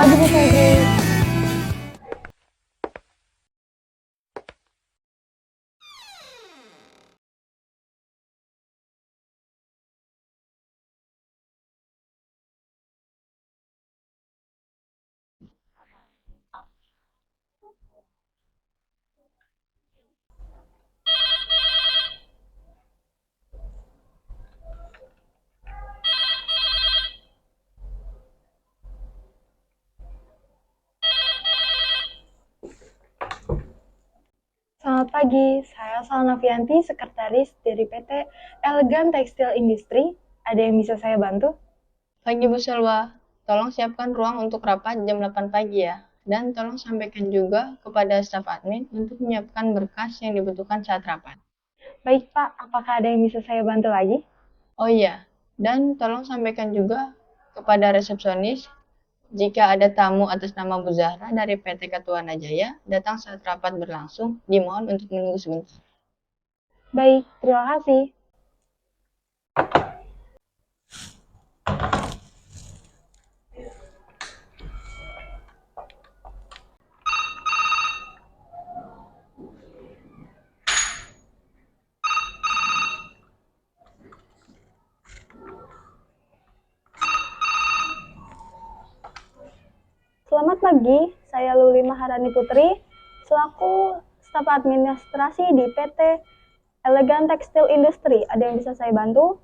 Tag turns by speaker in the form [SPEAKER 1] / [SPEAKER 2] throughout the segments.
[SPEAKER 1] pagi Bu Febri. Selamat pagi, saya Salma Fianti, Sekretaris dari PT Elegan Tekstil Industri. Ada yang bisa saya bantu?
[SPEAKER 2] Pagi Bu Selwa, tolong siapkan ruang untuk rapat jam 8 pagi ya. Dan tolong sampaikan juga kepada staf admin untuk menyiapkan berkas yang dibutuhkan saat rapat.
[SPEAKER 1] Baik Pak, apakah ada yang bisa saya bantu lagi?
[SPEAKER 2] Oh iya, dan tolong sampaikan juga kepada resepsionis jika ada tamu atas nama Bu Zahra dari PT Katuana Jaya datang saat rapat berlangsung, dimohon untuk menunggu sebentar.
[SPEAKER 1] Baik, terima kasih. Selamat pagi, saya Luli Maharani Putri, selaku staf administrasi di PT Elegan Tekstil Industri. Ada yang bisa saya bantu?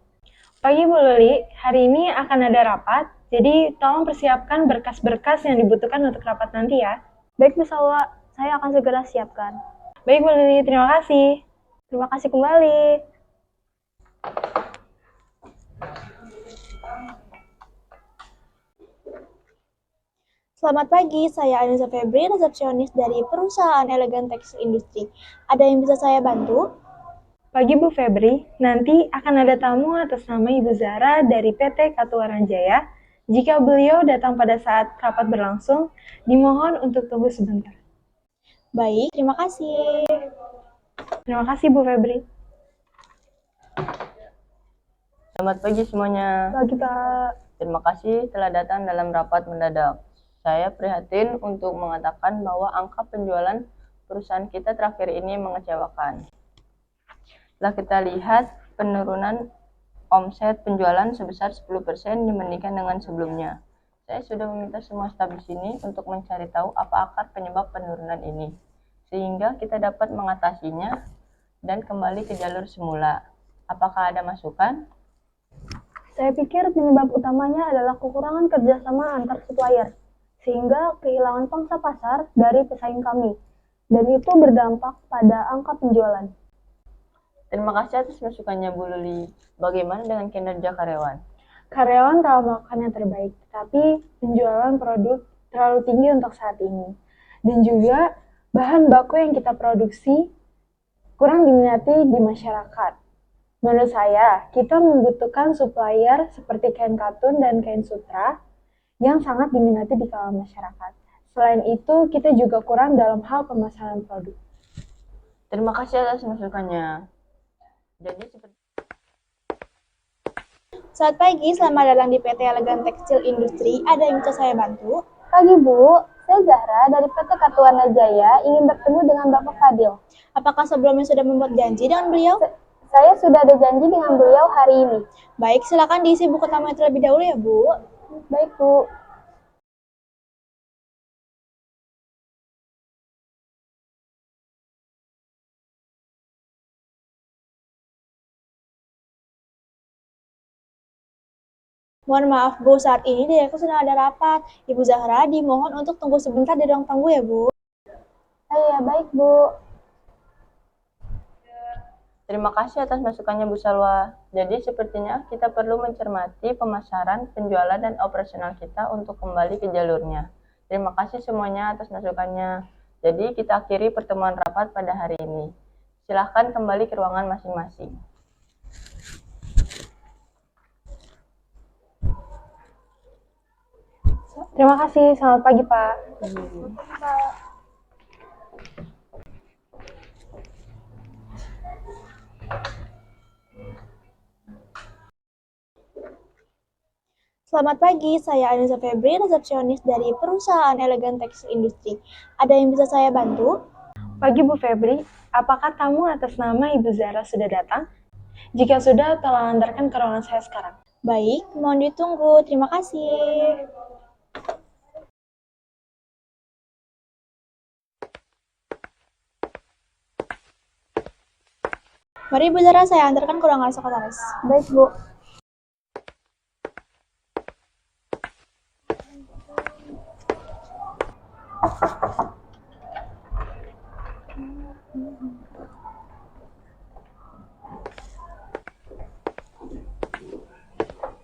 [SPEAKER 1] Pagi Bu Luli, hari ini akan ada rapat, jadi tolong persiapkan berkas-berkas yang dibutuhkan untuk rapat nanti ya. Baik Bu Salwa, saya akan segera siapkan. Baik Bu Luli, terima kasih. Terima kasih kembali.
[SPEAKER 3] Selamat pagi, saya Anissa Febri, resepsionis dari perusahaan Elegan Tekstil Industri. Ada yang bisa saya bantu?
[SPEAKER 1] Pagi Bu Febri, nanti akan ada tamu atas nama Ibu Zara dari PT Katuaran Jaya. Jika beliau datang pada saat rapat berlangsung, dimohon untuk tunggu sebentar.
[SPEAKER 3] Baik, terima kasih.
[SPEAKER 1] Terima kasih Bu Febri.
[SPEAKER 2] Selamat pagi semuanya.
[SPEAKER 1] Pagi Pak.
[SPEAKER 2] Terima kasih telah datang dalam rapat mendadak. Saya prihatin untuk mengatakan bahwa angka penjualan perusahaan kita terakhir ini mengecewakan. Setelah kita lihat penurunan omset penjualan sebesar 10% dibandingkan dengan sebelumnya. Saya sudah meminta semua staf di sini untuk mencari tahu apa akar penyebab penurunan ini, sehingga kita dapat mengatasinya dan kembali ke jalur semula. Apakah ada masukan?
[SPEAKER 1] Saya pikir penyebab utamanya adalah kekurangan kerjasama antar supplier, sehingga kehilangan pangsa pasar dari pesaing kami, dan itu berdampak pada angka penjualan.
[SPEAKER 2] Terima kasih atas masukannya Bu Luli. Bagaimana dengan kinerja karyawan?
[SPEAKER 1] Karyawan telah melakukan yang terbaik, tapi penjualan produk terlalu tinggi untuk saat ini. Dan juga bahan baku yang kita produksi kurang diminati di masyarakat. Menurut saya, kita membutuhkan supplier seperti kain katun dan kain sutra yang sangat diminati di kalangan masyarakat. Selain itu, kita juga kurang dalam hal pemasaran produk.
[SPEAKER 2] Terima kasih atas masukannya. Jadi seperti
[SPEAKER 3] Selamat pagi, selamat datang di PT Elegan Tekstil Industri. Ada yang bisa saya bantu?
[SPEAKER 1] Pagi Bu, saya Zahra dari PT Katuana Jaya ingin bertemu dengan Bapak Fadil.
[SPEAKER 3] Apakah sebelumnya sudah membuat janji dengan beliau?
[SPEAKER 1] Saya sudah ada janji dengan beliau hari ini.
[SPEAKER 3] Baik, silakan diisi buku tamu terlebih dahulu ya, Bu.
[SPEAKER 1] Baik Bu.
[SPEAKER 3] Mohon maaf, Bu. Saat ini direktur sedang ada rapat. Ibu Zahra dimohon untuk tunggu sebentar di ruang tunggu ya, Bu.
[SPEAKER 1] Iya, baik Bu.
[SPEAKER 2] terima kasih atas masukannya Bu Salwa. Jadi sepertinya kita perlu mencermati pemasaran, penjualan, dan operasional kita untuk kembali ke jalurnya. Terima kasih semuanya atas masukannya. Jadi kita akhiri pertemuan rapat pada hari ini. Silahkan kembali ke ruangan masing-masing.
[SPEAKER 1] Terima kasih. Selamat pagi Pak.
[SPEAKER 3] Selamat pagi, saya Anissa Febri, resepsionis dari perusahaan Elegan Tekstil Industri. Ada yang bisa saya bantu?
[SPEAKER 1] Pagi Bu Febri, apakah tamu atas nama Ibu Zara sudah datang? Jika sudah, tolong antarkan ke ruangan saya sekarang.
[SPEAKER 3] Baik, mohon ditunggu. Terima kasih. Mari Bu Zara, saya antarkan ke ruangan sekretaris.
[SPEAKER 1] Baik Bu.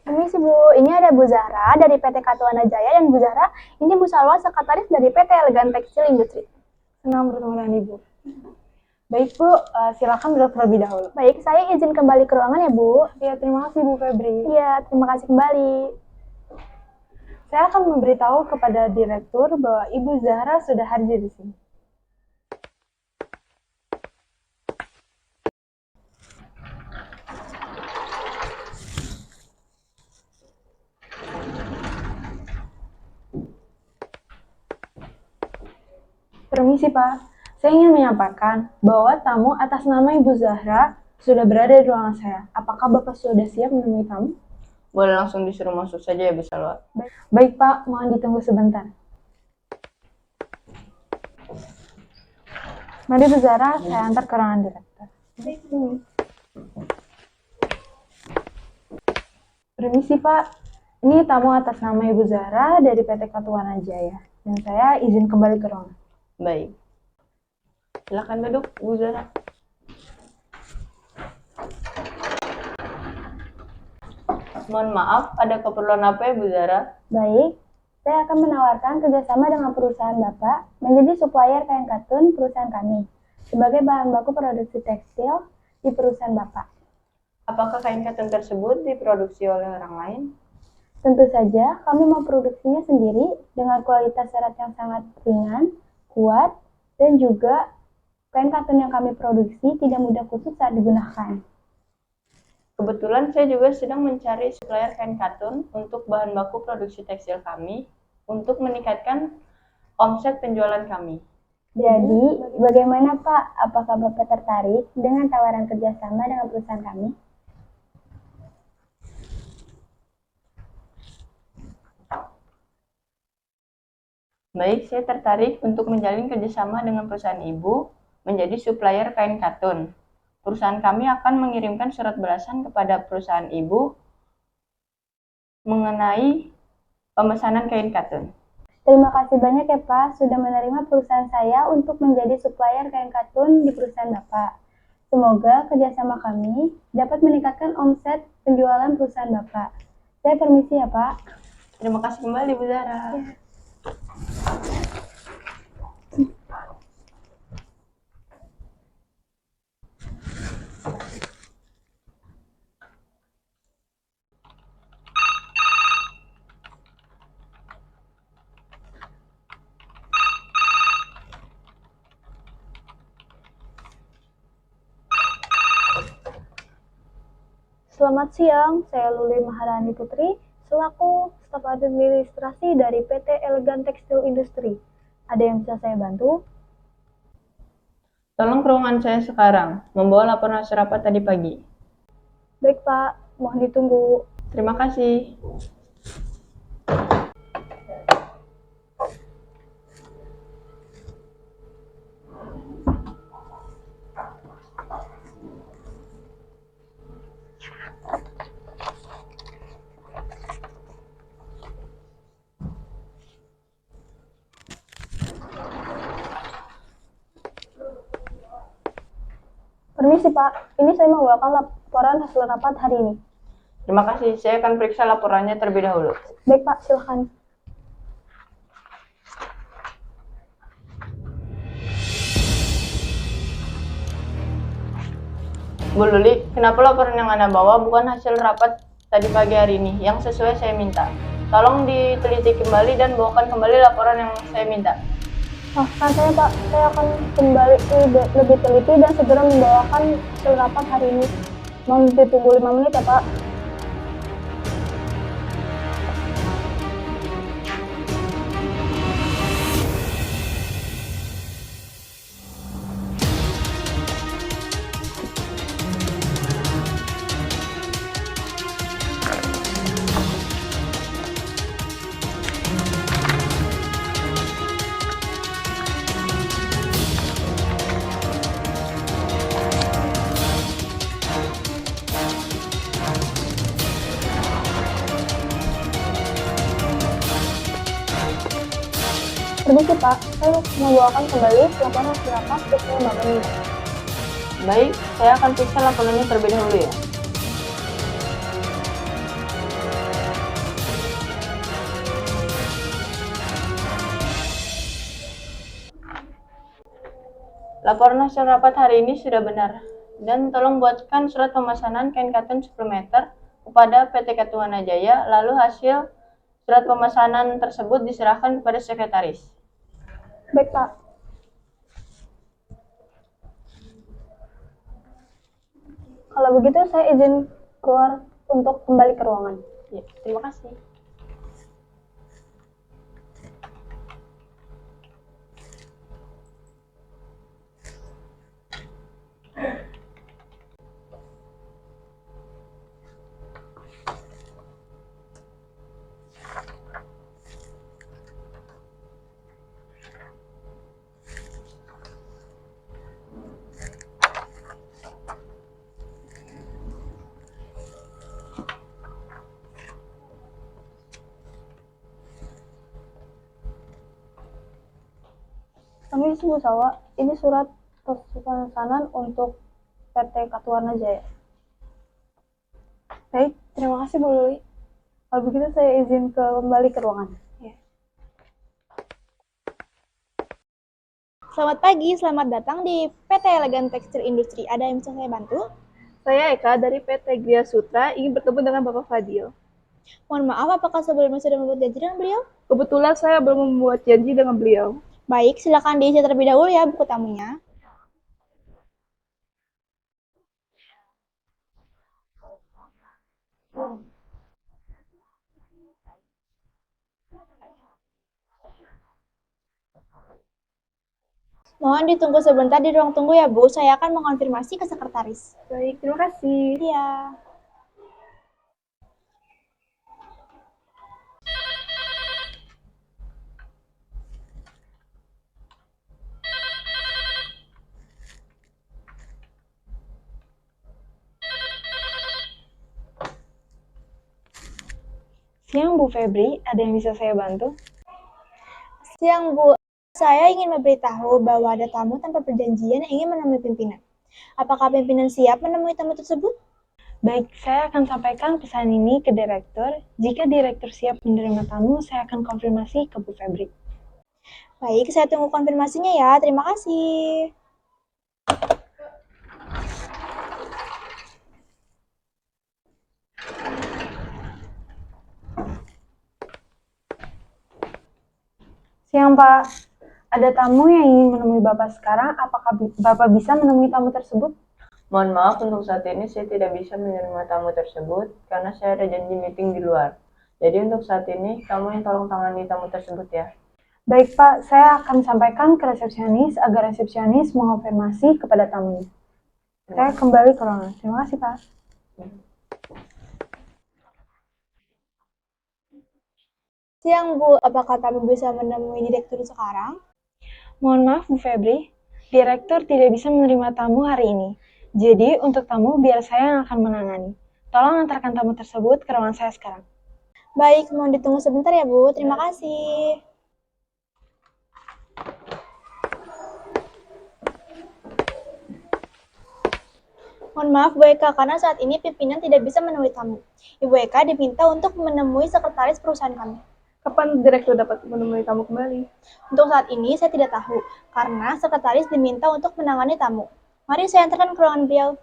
[SPEAKER 4] Permisi Bu, ini ada Bu Zahra dari PT Katuana Jaya dan Bu Zahra, ini Bu Salwa, sekretaris dari PT Elegan Tekstil Industri.
[SPEAKER 1] Senang bertemu dengan Ibu. Baik Bu, silakan duduk terlebih dahulu.
[SPEAKER 4] Baik, saya izin kembali ke ruangan ya Bu.
[SPEAKER 1] Ya, terima kasih Bu Febri.
[SPEAKER 4] Iya, terima kasih kembali.
[SPEAKER 1] Saya akan memberitahu kepada direktur bahwa Ibu Zahra sudah hadir di sini. Permisi Pak, saya ingin menyampaikan bahwa tamu atas nama Ibu Zahra sudah berada di ruangan saya. Apakah Bapak sudah siap menemui tamu?
[SPEAKER 2] Boleh langsung disuruh masuk saja ya Bu Salwa.
[SPEAKER 1] Baik Pak, mohon ditunggu sebentar. Mari Bu Zahra, saya antar ke ruangan direktur. Permisi Pak, ini tamu atas nama Ibu Zahra dari PT Katuana Jaya. Dan saya izin kembali ke ruangan.
[SPEAKER 2] Baik. Silakan duduk Bu Zara. Mohon maaf, ada keperluan apa ya Bu Zara?
[SPEAKER 4] Baik, saya akan menawarkan kerjasama dengan perusahaan Bapak menjadi supplier kain katun perusahaan kami sebagai bahan baku produksi tekstil di perusahaan Bapak.
[SPEAKER 2] Apakah kain katun tersebut diproduksi oleh orang lain?
[SPEAKER 4] Tentu saja, kami memproduksinya sendiri dengan kualitas serat yang sangat ringan, kuat, dan juga kain katun yang kami produksi tidak mudah kusut saat digunakan.
[SPEAKER 2] Kebetulan saya juga sedang mencari supplier kain katun untuk bahan baku produksi tekstil kami untuk meningkatkan omset penjualan kami.
[SPEAKER 4] Jadi, bagaimana Pak? Apakah Bapak tertarik dengan tawaran kerjasama dengan perusahaan kami?
[SPEAKER 2] Baik, saya tertarik untuk menjalin kerjasama dengan perusahaan Ibu menjadi supplier kain katun. Perusahaan kami akan mengirimkan surat balasan kepada perusahaan Ibu mengenai pemesanan kain katun.
[SPEAKER 4] Terima kasih banyak ya Pak, sudah menerima perusahaan saya untuk menjadi supplier kain katun di perusahaan Bapak. Semoga kerjasama kami dapat meningkatkan omset penjualan perusahaan Bapak. Saya permisi ya Pak.
[SPEAKER 2] Terima kasih kembali Bu Zara.
[SPEAKER 4] Selamat siang, saya Luli Maharani Putri, selaku staf administrasi dari PT Elegan Tekstil Industri. Ada yang bisa saya bantu?
[SPEAKER 2] Tolong ke ruangan saya sekarang, membawa laporan hasil rapat tadi pagi.
[SPEAKER 4] Baik Pak, mohon ditunggu.
[SPEAKER 2] Terima kasih.
[SPEAKER 4] Permisi Pak, ini saya membawakan laporan hasil rapat hari ini.
[SPEAKER 2] Terima kasih, saya akan periksa laporannya terlebih dahulu.
[SPEAKER 4] Baik Pak, silakan.
[SPEAKER 2] Bu Luli, kenapa laporan yang Anda bawa bukan hasil rapat tadi pagi hari ini yang sesuai saya minta? Tolong diteliti kembali dan bawakan kembali laporan yang saya minta.
[SPEAKER 4] Maafkan saya Pak, saya akan kembali lebih teliti dan segera membawakan hasil rapat hari ini. Mohon ditunggu 5 menit ya Pak.
[SPEAKER 1] Permisi Pak, saya mau bawakan kembali laporan hasil rapat sesuai Bapak minta.
[SPEAKER 2] Baik, saya akan periksa laporannya terlebih dahulu ya. Laporan hasil rapat hari ini sudah benar. Dan tolong buatkan surat pemesanan kain katun 10 meter kepada PT Katuana Jaya, lalu hasil surat pemesanan tersebut diserahkan kepada sekretaris.
[SPEAKER 1] Baik Pak. Kalau begitu saya izin keluar untuk kembali ke ruangan.
[SPEAKER 2] Ya, terima kasih.
[SPEAKER 1] Kami Bu Sawa, ini surat pemesanan untuk PT Katuana Jaya. Baik, terima kasih Bu Luli. Kalau begitu saya izin kembali ke ruangan. Ya.
[SPEAKER 3] Selamat pagi, selamat datang di PT Elegan Tekstil Industri. Ada yang bisa saya bantu?
[SPEAKER 5] Saya Eka dari PT Gria Sutra ingin bertemu dengan Bapak Fadil.
[SPEAKER 3] Mohon maaf, apakah sebelumnya sudah membuat janji dengan beliau?
[SPEAKER 5] Kebetulan saya belum membuat janji dengan beliau.
[SPEAKER 3] Baik, silakan diisi terlebih dahulu ya buku tamunya. Mohon ditunggu sebentar di ruang tunggu ya Bu, saya akan mengonfirmasi ke sekretaris.
[SPEAKER 5] Baik, terima kasih.
[SPEAKER 3] Iya.
[SPEAKER 1] Siang Bu Febri, ada yang bisa saya bantu?
[SPEAKER 3] Siang Bu, saya ingin memberitahu bahwa ada tamu tanpa perjanjian yang ingin menemui pimpinan. Apakah pimpinan siap menemui tamu tersebut?
[SPEAKER 1] Baik, saya akan sampaikan pesan ini ke direktur. Jika direktur siap menerima tamu, saya akan konfirmasi ke Bu Febri.
[SPEAKER 3] Baik, saya tunggu konfirmasinya ya. Terima kasih.
[SPEAKER 1] Siang Pak, ada tamu yang ingin menemui Bapak sekarang. Apakah Bapak bisa menemui tamu tersebut?
[SPEAKER 2] Mohon maaf, untuk saat ini saya tidak bisa menerima tamu tersebut karena saya ada janji meeting di luar. Jadi untuk saat ini, kamu yang tolong tangani tamu tersebut ya.
[SPEAKER 1] Baik Pak, saya akan sampaikan ke resepsionis agar resepsionis mengonfirmasi kepada tamunya. Saya kembali ke ruangan. Terima kasih Pak.
[SPEAKER 3] Siang Bu, apakah tamu bisa menemui direktur sekarang?
[SPEAKER 1] Mohon maaf Bu Febri, direktur tidak bisa menerima tamu hari ini. Jadi untuk tamu biar saya yang akan menangani. Tolong antarkan tamu tersebut ke ruangan saya sekarang.
[SPEAKER 3] Baik, mohon ditunggu sebentar ya Bu. Terima kasih. Mohon maaf Bu Eka, karena saat ini pimpinan tidak bisa menemui tamu. Ibu Eka diminta untuk menemui sekretaris perusahaan kami.
[SPEAKER 5] Kapan direktur dapat menemui tamu kembali?
[SPEAKER 3] Untuk saat ini saya tidak tahu, karena sekretaris diminta untuk menangani tamu. Mari saya antarkan ke ruangan beliau.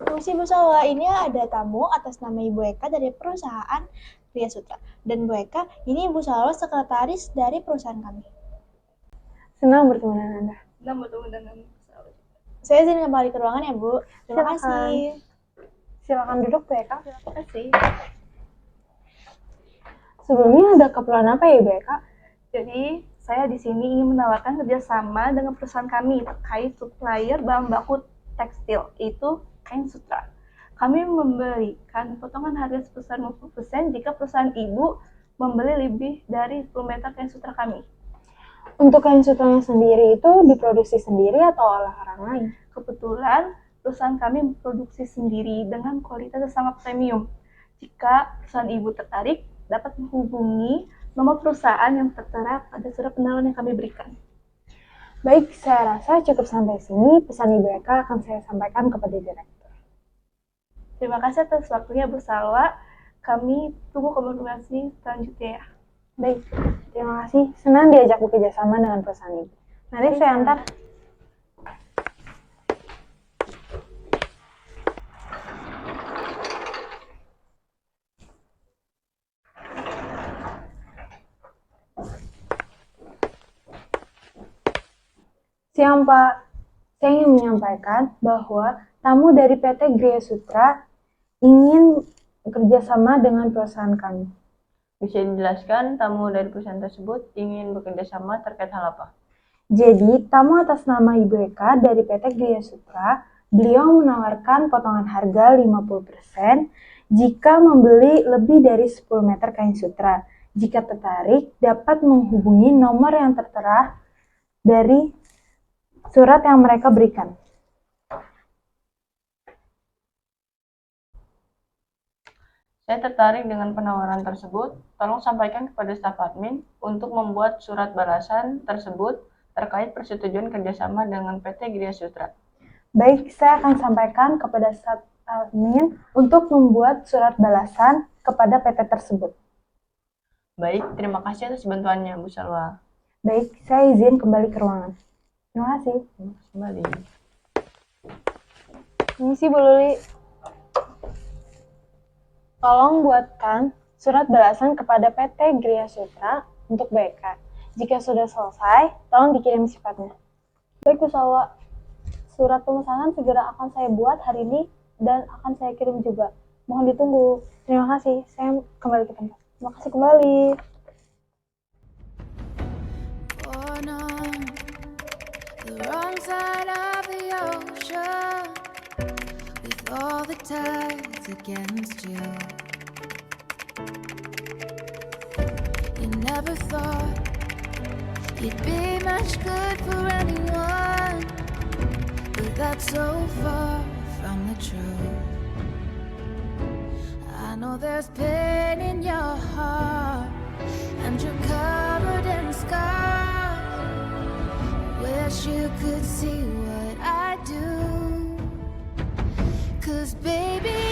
[SPEAKER 3] Permisi Bu Sawa, ini ada tamu atas nama Ibu Eka dari perusahaan Gria Sutra. Dan Bu Eka, ini Ibu Sawa sekretaris dari perusahaan kami.
[SPEAKER 1] Senang bertemu dengan Anda.
[SPEAKER 5] Senang bertemu dengan saya.
[SPEAKER 3] Saya izin kembali ke ruangan ya Bu. Terima
[SPEAKER 1] Silakan.
[SPEAKER 3] kasih.
[SPEAKER 1] Silakan duduk Bu Eka.
[SPEAKER 5] Terima kasih.
[SPEAKER 1] Sebelumnya ada keperluan apa ya Bu Eka?
[SPEAKER 5] Jadi, saya di sini ingin menawarkan kerjasama dengan perusahaan kami terkait supplier bahan baku tekstil, itu kain sutra. Kami memberikan potongan harga sebesar 50% jika perusahaan ibu membeli lebih dari 10 meter kain sutra kami.
[SPEAKER 1] Untuk kain sutranya sendiri itu diproduksi sendiri atau oleh orang lain?
[SPEAKER 5] Kebetulan perusahaan kami memproduksi sendiri dengan kualitas yang sangat premium. Jika perusahaan ibu tertarik, dapat menghubungi nomor perusahaan yang tertera pada surat penawaran yang kami berikan.
[SPEAKER 1] Baik, saya rasa cukup sampai sini. Pesan Ibu Eka akan saya sampaikan kepada direktur.
[SPEAKER 5] Terima kasih atas waktunya Bu Salwa. Kami tunggu konfirmasi selanjutnya ya.
[SPEAKER 1] Baik, terima kasih. Senang diajak bekerja sama dengan perusahaan Ibu. Nanti saya antar. Siang Pak, saya ingin menyampaikan bahwa tamu dari PT Gria Sutra ingin bekerja sama dengan perusahaan kami.
[SPEAKER 2] Bisa dijelaskan tamu dari perusahaan tersebut ingin bekerja sama terkait hal apa?
[SPEAKER 1] Jadi, tamu atas nama Ibu Eka dari PT Gria Sutra, beliau menawarkan potongan harga 50% jika membeli lebih dari 10 meter kain sutra. Jika tertarik, dapat menghubungi nomor yang tertera dari surat yang mereka berikan.
[SPEAKER 2] Saya tertarik dengan penawaran tersebut. Tolong sampaikan kepada staf admin untuk membuat surat balasan tersebut terkait persetujuan kerjasama dengan PT Gria Sutra.
[SPEAKER 1] Baik, saya akan sampaikan kepada staf admin untuk membuat surat balasan kepada PT tersebut.
[SPEAKER 2] Baik, terima kasih atas bantuannya, Bu Salwa.
[SPEAKER 1] Baik, saya izin kembali ke ruangan. Terima kasih.
[SPEAKER 2] Kembali.
[SPEAKER 1] Misi Bu Luli. Tolong buatkan surat balasan kepada PT Gria Sutra untuk BK. Jika sudah selesai, tolong dikirim sifatnya.
[SPEAKER 4] Baik Bu Salwa, surat pemesanan segera akan saya buat hari ini dan akan saya kirim juga. Mohon ditunggu.
[SPEAKER 1] Terima kasih, saya kembali ke tempat.
[SPEAKER 4] Terima kasih kembali.
[SPEAKER 6] The wrong side of the ocean, with all the tides against you. You never thought you'd be much good for anyone, but that's so far from the truth. I know there's pain in your heart, and you're covered in scars. Wish you could see what I do, 'cause baby